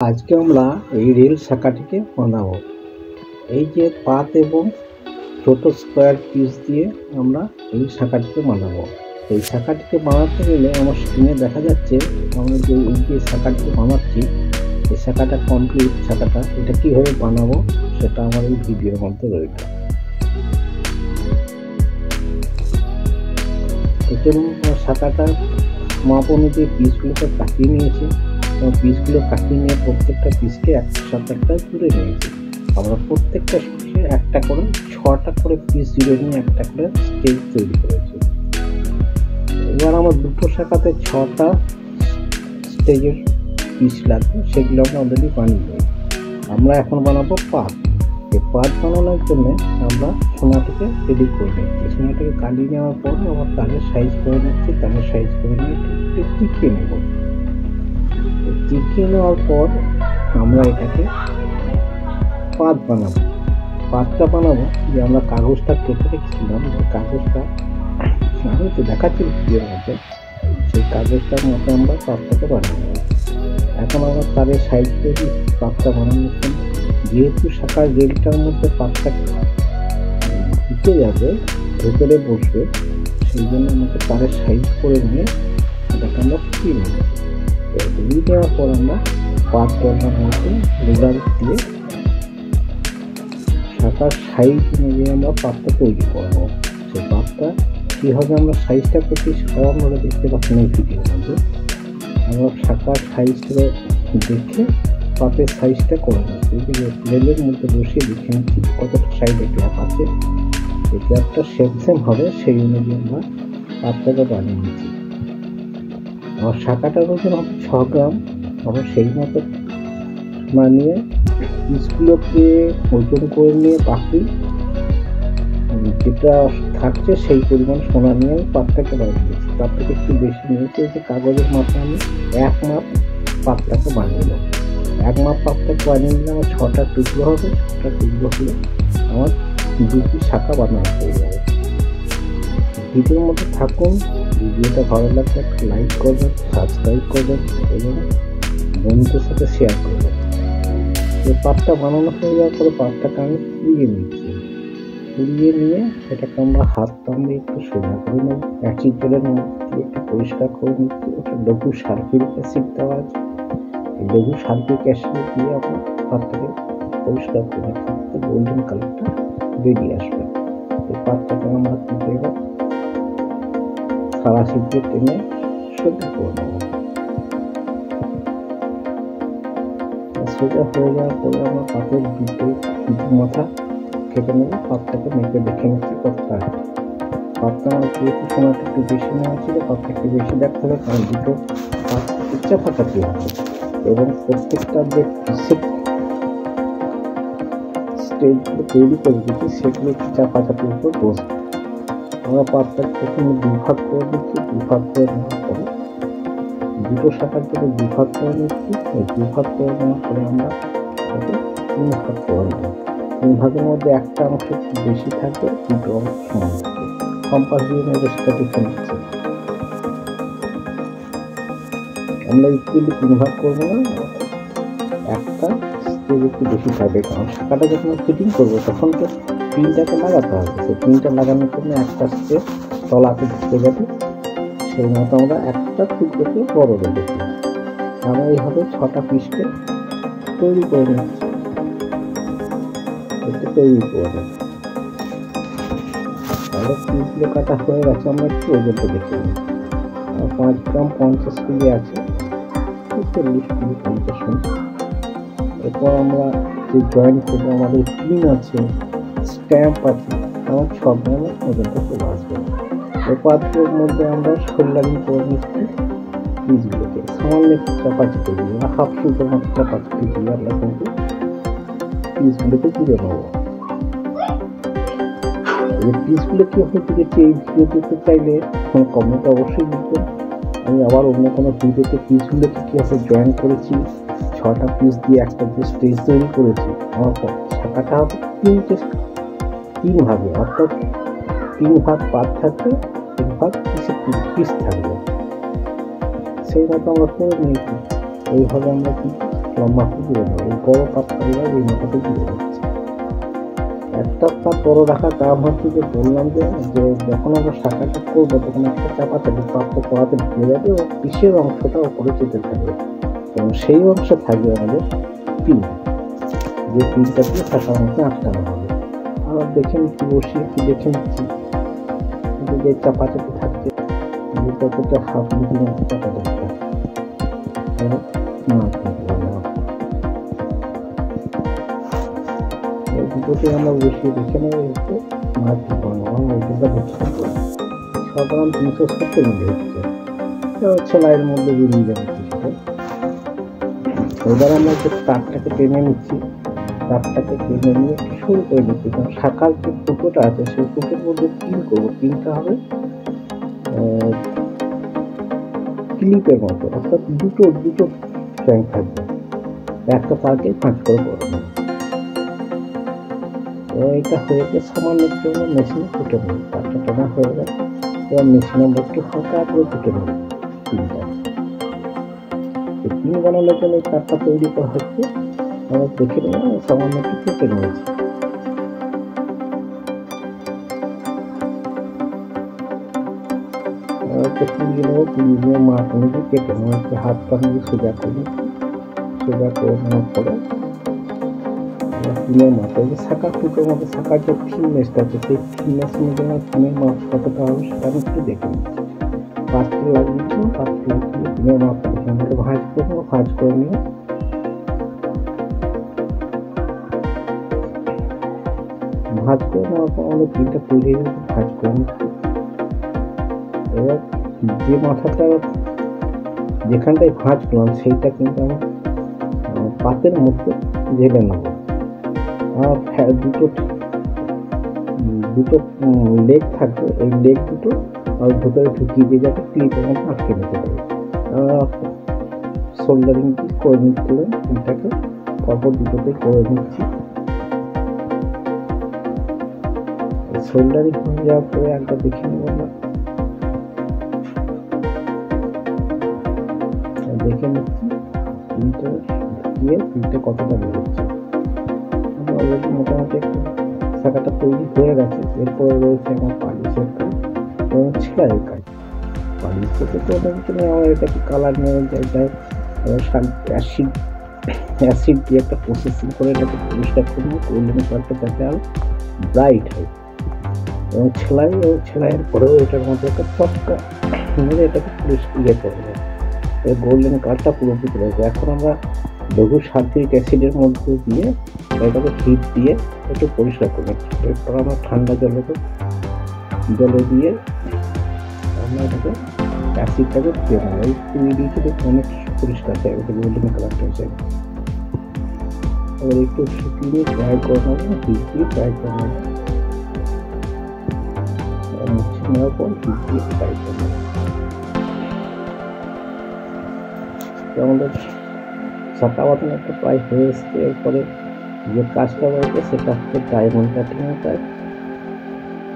আজকে আমরা এই রেল শাখাটিকে বানাবো। এই যে পাত এবং ছোট স্কোয়ার পিস দিয়ে আমরা এই শাখাটিকে বানাবো। এই শাখাটিকে বানাতে গেলে আমার স্ক্রিনে দেখা যাচ্ছে আমরা যে এই যে শাখাটিকে বানাচ্ছি, এই শাখাটা কমপ্লিট শাখাটা, এটা কীভাবে বানাবো সেটা আমার এই ভিডিওর মধ্যে রয়েছে। শাখাটা মাপ অনুযায়ী পিসগুলোকে কাটিয়ে নিয়েছি এবং পিসগুলো কাটিয়ে নিয়ে প্রত্যেকটা পিসকে একটার সাথে একটা জুড়ে নিয়েছি। আমরা প্রত্যেকটা পিসে একটা করে 6টা করে পিস জুড়ে নিয়ে একটা করে স্টেজ তৈরি করেছি। এবার আমার দুটো শাখাতে 6টা স্টেজের পিস লাগবে, সেগুলো আমরা অলরেডি বানিয়ে নিই। আমরা এখন বানাবো পাত। এই পাত বানানোর জন্য আমরা সোনাটাকে রেডি করে নিচ্ছি। সোনাটাকে কাটিয়ে নেওয়ার পর আমার তারের সাইজ করে নিচ্ছি। তারের সাইজ করে নিয়ে একটু চিকিয়ে নেব। চিকিয়ে নেওয়ার পর আমরা এটাকে পাত বানাবো। পাতটা বানাবো যে আমরা কাগজটা কেটে রেখেছিলাম, সেই কাগজটা আমি তো দেখাচ্ছি ভিডিওর মধ্যে, সেই কাগজটার মতো আমরা পাতটাকে বানাবো। এখন আমরা তারের সাইজ করে পাতটা বানানোর জন্য, যেহেতু শাখার রেলটার মধ্যে পাতটা ঢুকে যাবে, ভেতরে বসবে, সেই জন্য আমাকে তারের সাইজ করে নিয়ে এটাকে আমরা ফুটিয়ে নেব। ফুটিয়ে দেওয়ার পর আমরা পাত বানানোতে রুলার দিয়ে শাখার সাইজ অনুযায়ী আমরা পাতটা তৈরি করবো। সেই পাতটা কীভাবে আমরা সাইজটা করছি সেটাও আপনারা দেখতে পাচ্ছেন এই ভিডিওর মধ্যে। আমরা শাখার সাইজটা দেখে পাতের সাইজটা করে নিচ্ছি। রেলের মধ্যে বসিয়ে দেখে নিচ্ছি কতটা সাইজে গ্যাপ আছে। এই গ্যাপটা সেম হবে, সেই অনুযায়ী আমরা পাতটাকে বানিয়ে নিচ্ছি। আমার শাখাটার ওজন হবে 6 গ্রাম। আমরা সেই মতো বানিয়ে পিসগুলোকে ওজন করে নিয়ে বাকি যেটা থাকছে সেই পরিমাণ সোনা নিয়ে আমি পাতটাকে বানিয়ে দিচ্ছি। তার থেকে একটু বেশি নিয়েছি। এই যে কাগজের মাপে আমি 1 মাপ পাতটাকে বানিয়ে নেব। 1 মাপ পাতটাকে বানিয়ে নিলে আমার 6টা টুকরো হবে। 6টা টুকরো হলে আমার 2টি শাখা বানানো হয়ে যাবে। ভিডিওর মধ্যে থাকুন। ভিডিওটা ভালো লাগলে একটা লাইক করবেন, সাবস্ক্রাইব করবেন এবং বন্ধুদের সাথে শেয়ার করবেন। এই পাতটা বানানো হয়ে যাওয়ার পরে পাতটাকে আমি পুড়িয়ে নিচ্ছি। পুড়িয়ে নিয়ে এটাকে আমরা হাত দিয়ে একটু সোজা করে নেব। অ্যাসিড জলের মধ্যে একটু পরিষ্কার করে নিচ্ছি। ওটা লঘু সালফিউরিক অ্যাসিড দেওয়া আছে। এই লঘু সালফিউরিক অ্যাসিড দিয়ে আমরা পাতটাকে পরিষ্কার করে নিচ্ছি, গোল্ডেন কালারটা বেরিয়ে আসবে। এই পাতটাকে আমরা তুলে এবার সারা সিদ্ধে টেনে সোজা করে নেব। সোজা হয়ে যাওয়ার পরে আমরা পাতের দুটো মাথা কেটে নেব। পাতটাকে মেপে দেখে নিচ্ছি কতটা আছে। পাতটা আমার যেহেতু সোনাটা একটু বেশি নেওয়া ছিল, পাতটা একটু বেশি দেখতে হবে, কারণ দুটো পাত চাপাচাপি হবে এবং প্রত্যেকটা যে পিসের স্টেজগুলো তৈরি করে দিচ্ছি সেগুলো একটু চাপাচাপির উপর বসবে। আমরা পাতটা প্রথমে 2 ভাগ করে দিচ্ছি। 2 ভাগ করে নেওয়ার পরে দুটো শাখার জন্য 2 ভাগ করে নিচ্ছি। এই 2 ভাগ করে নেওয়ার পরে আমরা এটাকে 3 ভাগ করে নেব। 3 ভাগের মধ্যে একটা অংশ বেশি থাকবে, দুটো অংশ সমান থাকবে। কম্পাস দিয়ে নেবে সেটা দেখে নিচ্ছি। আমরা ইকুয়ালি 3 ভাগ করবো না, একটা স্টেজ একটু বেশি থাকবে, কারণ শাখাটা যখন ফিটিং করবো তখন তো পিনটাকে লাগাতে হবে। সেই পিনটা লাগানোর জন্য একটা স্টেজ তলাতে ঢুকে যাবে, সেই মতো আমরা একটা টুকরোকে বড় রেখেছি। আমরা এইভাবে 6টা পিসকে তৈরি করে নিচ্ছি। এটা তৈরি করে নিচ্ছি। তাহলে পিসগুলো কাটা হয়ে গেছে। আমরা একটু ওজনটা দেখে নিই। 5 গ্রাম 50 কেজি আছে, 40 কেজি 50। এরপর আমরা যে জয়েন্ট করবো, আমাদের পিন আছে, স্ট্যাম্প আছে, আমার 6 গ্রামের ওজনটা চলে আসবে। এই পাত্রের মধ্যে আমরা সোল্ডারিং করে নিচ্ছি। পিসগুলোকে সামান্য একটু চাপাচাপি দিয়ে বা হাফ সুতোর মতো চাপাচাপি দিয়ে আমরা কিন্তু পিসগুলোকে জুড়ে নেবো। এই পিসগুলো কীভাবে জুড়েছি এই ভিডিও দেখতে চাইলে কমেন্টে অবশ্যই লিখবেন। আমি আবার অন্য কোনো ভিডিওতে পিসগুলোকে কীভাবে জয়েন করেছি, 6টা পিস দিয়ে একটা যে স্টেজ তৈরি করেছি। আমার শাখাটা হবে 3 ভাগে, অর্থাৎ 3 ভাগ পাত থাকবে, 3 ভাগ পিস থাকবে। সেই মতো আমরা করে নিয়েছি। এইভাবে আমরা মাথা দিয়ে দেবো, এই বড় পাতটা এই মাথাতে দিয়ে দিচ্ছি। একটা পাত বড় রাখার কারণ হচ্ছে যে বললাম যে যখন আমরা শাখাটা করবো তখন একটা চাপাচাপি পাতটা কড়াতে ঢুকে যাবে ও পিসের অংশটা উপরে চেপে থাকবে এবং সেই অংশ থাকবে আমাদের পিন, যে পিনটা দিয়ে শাখার মধ্যে আটকানো হবে। আবার দেখে নিচ্ছি, বসিয়ে কি দেখে নিচ্ছি যে চাপাচাপি থাকছে, যে কতটা হাফ ইঞ্চি মতো চাপাচাপি থাকছে। দুটোতে আমরা বসিয়ে দেখে নেবো একটু মাছ সাধারণ 370 মিলি হচ্ছে, সেলাইয়ের মধ্যে বেরিয়ে যাবে কিছুটা। এবার আমরা যে তারটাকে টেনে নিচ্ছি, তারটাকে টেনে নিয়ে শুরু করে নিচ্ছি, কারণ শাখার যে ফুটোটা আছে সেই ফুটোর মধ্যে পিন করবো। পিনটা হবে ক্লিপের মতো, অর্থাৎ দুটো ফ্যান থাকবে, একটা তারকে 5 করে করবো। এটা হয়ে গেছে, সামান্য একটু মেশিনে ফুটে নেব, তারটা টানা হয়ে গেছে। এবার মেশিনে আমরা একটু হালকা করে ফুটে নেব পিনটা। পিন বানানোর জন্য এই তারটা তৈরি করা হচ্ছে, আমরা দেখে নেব সামান্য একটু ফুটে নিয়েছি। পুড়িয়ে নেবো, পুড়িয়ে নিয়ে মাছ নিয়ে কেটে নেবো, একটু হাত পা নিয়ে সোজা করে নেওয়ার পরে পিনের মাথায় যে শাখা ফুটোর মধ্যে শাখার যে থিকনেসটা আছে সেই থিকনেস অনুযায়ী পিনের মাপ কতটা হবে সেটা আমি একটু দেখে নিচ্ছি। পাঁচটা লাগিয়েছি, পাঁচটা লাগিয়ে পিনের মাপটা দেখে আমাকে ভাঁজ করবো, ভাঁজ করে নিয়ে নেওয়ার পর আমাদের পিনটা তৈরি হয়ে গেছে, ভাঁজ করে নিচ্ছি। এবার যে মাথাটা যেখানটায় ভাঁজ করলাম সেইটা কিন্তু আমার পাতের মধ্যে ঢেলে নেবো। দুটো লেগ থাকবে, এই লেগ দুটো আর ভেতরে ঢুকিয়ে দিয়ে যাতে ক্লিপের মধ্যে আটকে নিতে পারে। সোল্ডারিং করে নিতে হবে, এটাকে পরপর দুটোতে করে নিচ্ছি। সোল্ডারিং হয়ে যাওয়ার পরে একবার দেখে নেব, দেখে নিচ্ছি পিনটা ঢুকিয়ে পিনটা কতটা বেরোচ্ছে। অলরেডি মোটামুটি একটা শাখাটা তৈরি হয়ে গেছে। এরপরে রয়েছে আমার পালিশের কাজ এবং সেলাইয়ের কাজ। পালিশ করতে তো আমার এটাকে কালার নিয়ে যায়, অ্যাসিড দিয়ে একটা প্রসেসিং করে এটাকে পরিষ্কার করবো, গোল্ডেন কালারটা যাতে আরো ব্রাইট হয়। এবং সেলাইয়ের পরেও এটার মধ্যে একটা চটকা মেরে এটাকে পরিষ্কার করবো, গোল্ডেন কালারটা পুরোপুরি চলে যাবে। এখন আমরা লঘু সালফিউরিক অ্যাসিডের মধ্যে দিয়ে এটাকে হিট দিয়ে একটু পরিষ্কার করে নিচ্ছি। এরপর আমরা ঠান্ডা জলে দিয়ে আমরা এটাকে অ্যাসিডটাকে দিয়ে দেবো, এই পুড়িয়ে দিয়েছি, অনেক পরিষ্কার যায়, ওটা গোল্ডেন কালারটা যায়। এবার একটু শুকিয়ে ফ্রাই করে নেবো, হিট দিয়ে ফ্রাই করে নেবো, মুছে নেওয়ার পর হিট দিয়ে ফ্রাই করে নেবো। আমাদের শাখা বাঁধানো একটা প্রায় হয়ে এসছে। এরপরে যে কাজটা রয়েছে সেটা হচ্ছে ডায়মন্ড কাটিংয়ের কাজ,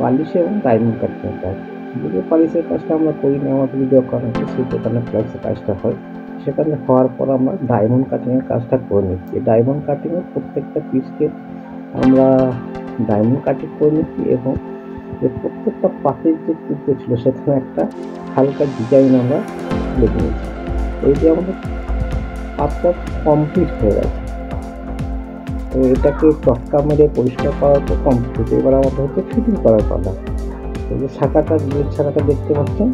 পালিশ এবং ডায়মন্ড কাটিংয়ের কাজ। যদি পালিশের কাজটা আমরা করি না, আমাদের যদি দোকান আছে সেই দোকানে প্লাসের কাজটা হয়, সেখানে হওয়ার পর আমরা ডায়মন্ড কাটিংয়ের কাজটা করে নিচ্ছি। ডায়মন্ড কাটিংয়ের প্রত্যেকটা পিসকে আমরা ডায়মন্ড কাটিং করে নিচ্ছি এবং প্রত্যেকটা পাতের যে টুকরো ছিল সেখানে একটা হালকা ডিজাইন আমরা লিখে নিচ্ছি। এই যে আমাদের পাতটা কমপ্লিট হয়ে গেছে, তো এটাকে চটকা মেরে পরিষ্কার করার পর কমপ্লিট। এবার আমাদের হচ্ছে ফিটিং করার পালা। এই যে শাখাটা দেখতে পাচ্ছেন,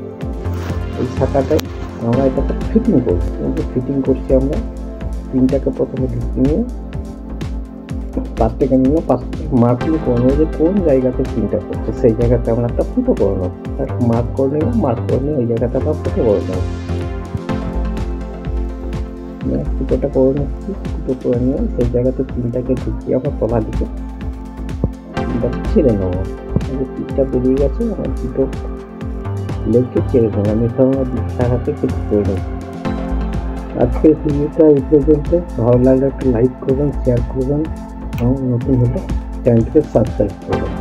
এই শাখাটায় আমরা এটাকে ফিটিং করছি। ফিটিং করছি আমরা পিনটাকে প্রথমে ঢুকিয়ে নিয়ে পাতটাকে নিয়ে মার্কিং করে নেবো যে কোন জায়গাতে পিনটা করছে, সেই জায়গাতে আমরা একটা ফুটো করে নেবো, মার্ক করে নিয়ে ওই জায়গাটা আমরা ফুটো করে নেবো। ফুটোটা করে নিচ্ছি, ফুটো করে নিয়ে সেই জায়গাতে পিনটাকে ঢুকিয়ে আমরা তলা দিকে পিনটাকে ছেড়ে নেবো। পিনটা বেরিয়ে গেছে, আমার দুটো লেগকে ছেড়ে নেবো। আমি এখানে শাখাতে কিছু করে নেব। আজকের ভিডিওটা এই পর্যন্ত। ভালো লাগলে একটা লাইক করবেন, শেয়ার করবেন এবং নতুন হলে চ্যানেলটিকে সাবস্ক্রাইব করবেন।